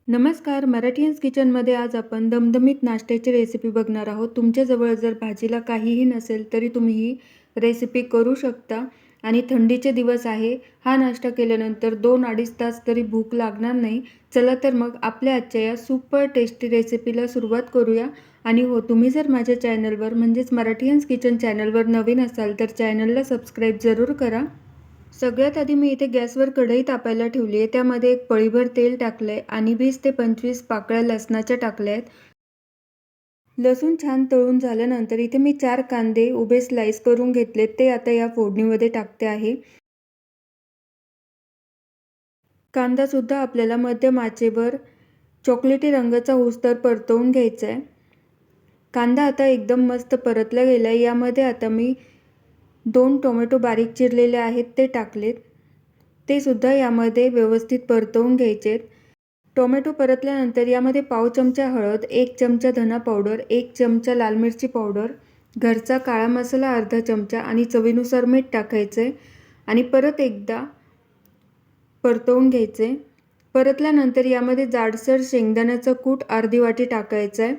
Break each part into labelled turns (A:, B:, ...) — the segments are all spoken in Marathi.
A: नमस्कार, मराठीयन्स किचनमध्ये आज आपण दमदमीत नाश्त्याची रेसिपी बघणार आहोत. तुमच्याजवळ जर भाजीला काहीही नसेल तरी तुम्ही ही रेसिपी करू शकता आणि थंडीचे दिवस आहे. हा नाश्ता केल्यानंतर 2-2.5 तास तरी भूक लागणार नाही. चला तर मग आपल्या आजच्या या सुपर टेस्टी रेसिपीला सुरुवात करूया. आणि हो, तुम्ही जर माझ्या चॅनलवर म्हणजेच मराठीयन्स किचन चॅनलवर नवीन असाल तर चॅनलला सबस्क्राईब जरूर करा. सगळ्यात आधी मी इथे गॅसवर कढई तापायला ठेवली आहे. त्यामध्ये एक पळीभर तेल टाकलं आहे आणि 20 ते 25 पाकळ्या लसणाच्या टाकल्या आहेत. लसूण छान तळून झाल्यानंतर इथे मी 4 कांदे उभे स्लाइस करून घेतले, ते आता या फोडणीमध्ये टाकते आहे. कांदासुद्धा आपल्याला मध्यम आचेवर चॉकलेटी रंगाचा होईस्तोवर परतवून घ्यायचा आहे. कांदा आता एकदम मस्त परतला गेला आहे. यामध्ये आता मी 2 टोमॅटो बारीक चिरलेले आहेत ते टाकलेत. ते सुद्धा यामध्ये व्यवस्थित परतवून घ्यायचे आहेत. टोमॅटो परतल्यानंतर यामध्ये पाव चमचा हळद, 1 चमचा धना पावडर, 1 चमचा लाल मिरची पावडर, घरचा काळा मसाला अर्धा चमचा आणि चवीनुसार मीठ टाकायचं आहे आणि परत एकदा परतवून घ्यायचे. परतल्यानंतर यामध्ये जाडसर शेंगदाण्याचा कूट अर्धी वाटी टाकायचा आहे.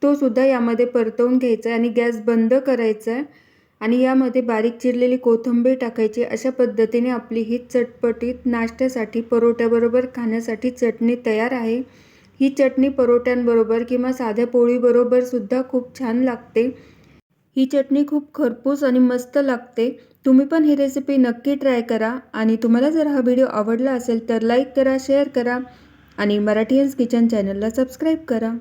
A: तो सुद्धा यामध्ये परतवून घ्यायचा आहे आणि गॅस बंद करायचा आहे आणि यामध्ये बारीक चिरलेली कोथिंबीर टाकायची. अशा पद्धतीने आपली ही चटपटीत नाश्त्यासाठी परोठ्याबरोबर खाण्यासाठी चटणी तयार आहे. ही चटणी परोठ्यांबरोबर किंवा साध्या पोळीबरोबर सुद्धा खूप छान लागते. ही चटणी खूप खरपूस आणि मस्त लागते. तुम्ही पण ही रेसिपी नक्की ट्राय करा आणि तुम्हाला जर हा व्हिडिओ आवडला असेल तर लाईक करा, शेअर करा आणि मराठीयन्स किचन चॅनलला सबस्क्राईब करा.